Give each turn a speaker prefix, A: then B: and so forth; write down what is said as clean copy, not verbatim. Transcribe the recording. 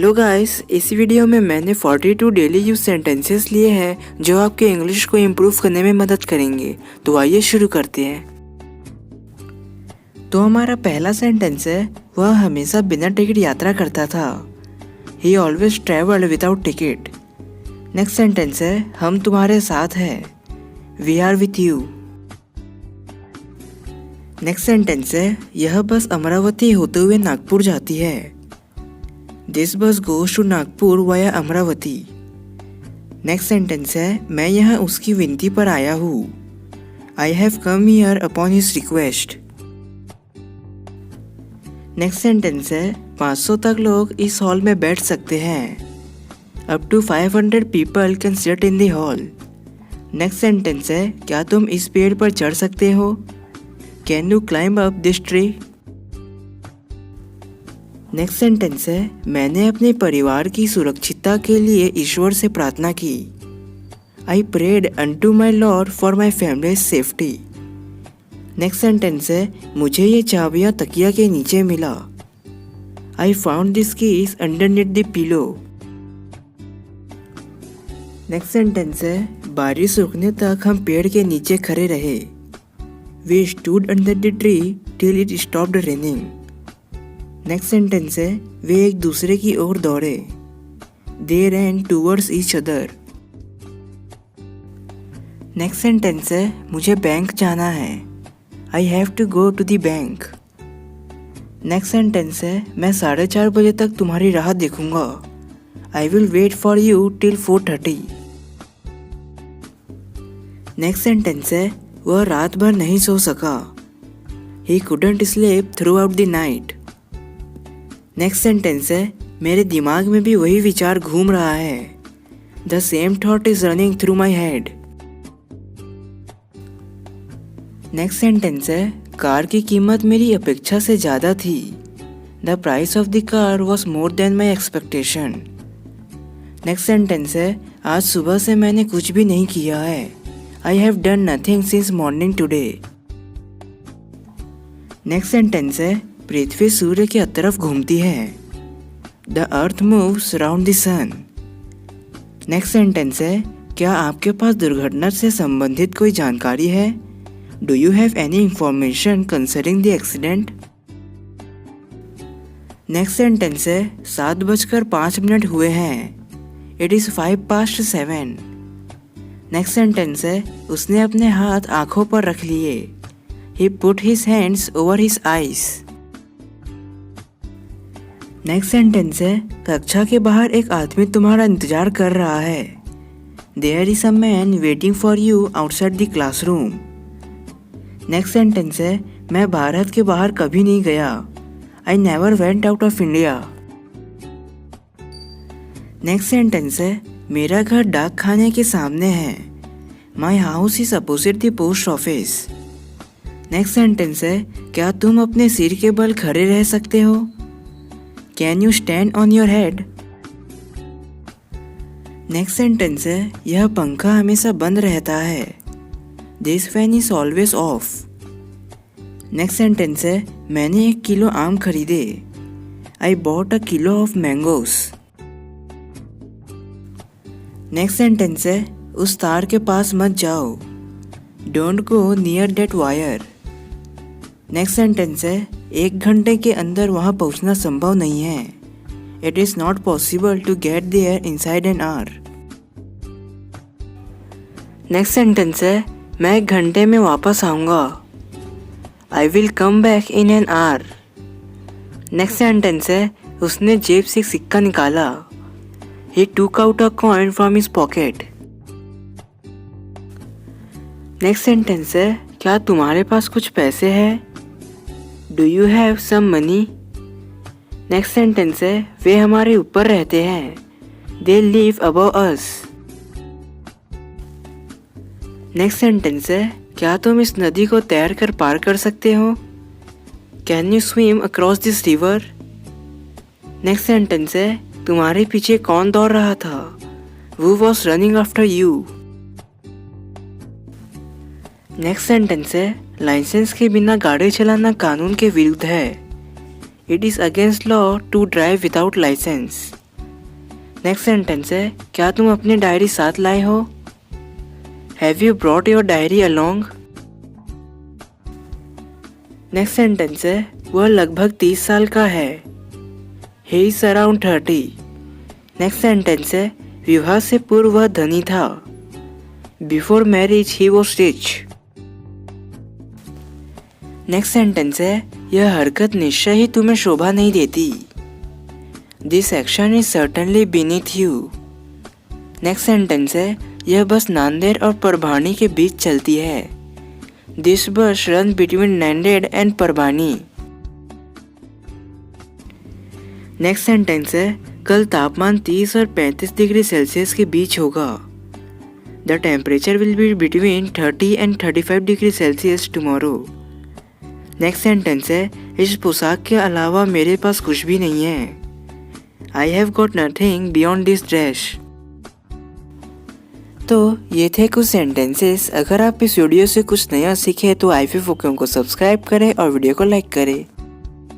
A: Hello guys, इस video में मैंने 42 डेली यूज सेंटेंसेस लिए हैं जो आपके इंग्लिश को इम्प्रूव करने में मदद करेंगे। तो आइए शुरू करते हैं। तो हमारा पहला सेंटेंस है, वह हमेशा बिना टिकट यात्रा करता था। He always travelled without ticket. Next sentence है, हम तुम्हारे साथ हैं। We are with you. Next sentence है, यह बस अमरावती होते हुए नागपुर जाती है। This bus goes to Nagpur via Amravati. Next sentence है, मैं यहाँ उसकी विनती पर आया हूँ। I have come here upon his request. Next sentence है, 500 तक लोग इस हॉल में बैठ सकते हैं। Up to 500 people can sit in the hall. Next sentence है, क्या तुम इस पेड़ पर चढ़ सकते हो? Can you climb up this tree? Next sentence है, मैंने अपने परिवार की सुरक्षितता के लिए ईश्वर से प्रार्थना की। I prayed unto my lord for my family safety. Next sentence है, मुझे ये चाबियां तकिया के नीचे मिला। I found this keys underneath the pillow. Next sentence है, बारिश रुकने तक हम पेड़ के नीचे खड़े रहे। We stood under the tree till it stopped raining. Next sentence है, वे एक दूसरे की ओर दौड़े। They ran towards each other. Next sentence है, मुझे बैंक जाना है। I have to go to the bank. Next sentence है, मैं 4:30 बजे तक तुम्हारी राह देखूंगा। I will wait for you till 4:30। Next sentence है, वह रात भर नहीं सो सका। He couldn't sleep through out the night. Next sentence है, मेरे दिमाग में भी वही विचार घूम रहा है। The same thought is running through my head. Next sentence है, कार की कीमत मेरी अपेक्षा से ज़्यादा थी। The price of the car was more than my expectation. Next sentence है, आज सुबह से मैंने कुछ भी नहीं किया है। I have done nothing since morning today. Next sentence है, पृथ्वी सूर्य की तरफ घूमती है। The earth moves around the sun. Next sentence है, क्या आपके पास दुर्घटना से संबंधित कोई जानकारी है? Do you have any information concerning the accident? Next sentence है, 7:05 हुए हैं। It is 7:05। नेक्स्ट सेंटेंस है, उसने अपने हाथ आंखों पर रख लिए। He put his hands over his eyes. Next sentence है, कक्षा के बाहर एक आदमी तुम्हारा इंतजार कर रहा है। There is a man waiting for you outside the classroom. Next sentence है, मैं भारत के बाहर कभी नहीं गया। I never went out of India. Next sentence है, मेरा घर डाक खाने के सामने है। My house is opposite the post office. Next sentence है, क्या तुम अपने सिर के बल खड़े रह सकते हो? Can you stand on your head? Next sentence है, यह पंखा हमेशा बंद रहता है। This fan is always of. Next sentence है, मैंने 1 किलो आम खरीदे। I bought a kilo of mangoes. Next sentence है, उस तार के पास मत जाओ। Don't go near that wire. Next sentence है, 1 घंटे के अंदर वहाँ पहुँचना संभव नहीं है। It is not possible to get there inside an hour. Next sentence है, मैं 1 घंटे में वापस आऊँगा। I will come back in an hour. Next sentence है, उसने जेब से एक सिक्का निकाला। He took out a coin from his pocket. Next sentence है, क्या तुम्हारे पास कुछ पैसे हैं? Do you have some money? Next sentence है, वे हमारे ऊपर रहते हैं। They live above us. Next sentence है, क्या तुम इस नदी को तैर कर पार कर सकते हो? Can you swim across this river? Next sentence है, तुम्हारे पीछे कौन दौड़ रहा था? Who was running after you? Next sentence है, लाइसेंस के बिना गाड़ी चलाना कानून के विरुद्ध है। It is against law to drive without license. Next sentence है, क्या तुम अपनी डायरी साथ लाए हो? Have you brought your diary along? Next sentence है, वह लगभग 30 साल का है। He is around 30। Next sentence है, विवाह से पूर्व वह धनी था। Before marriage he was rich. Next sentence है, यह हरकत निश्चय ही तुम्हें शोभा नहीं देती। This action is certainly beneath you. Next sentence है, यह बस नांदेड़ और परभानी के बीच चलती है। This bus run between Nanded and Parbhani. Next sentence है, कल तापमान 30 और 35 डिग्री सेल्सियस के बीच होगा। The temperature will be between 30 and 35 degree Celsius tomorrow. Next sentence है, इस पोशाक के अलावा मेरे पास कुछ भी नहीं है। I have got nothing beyond this dress. तो ये थे कुछ सेंटेंसेस। अगर आप इस वीडियो से कुछ नया सीखे तो आई5 वोकैब को सब्सक्राइब करें और वीडियो को लाइक करें।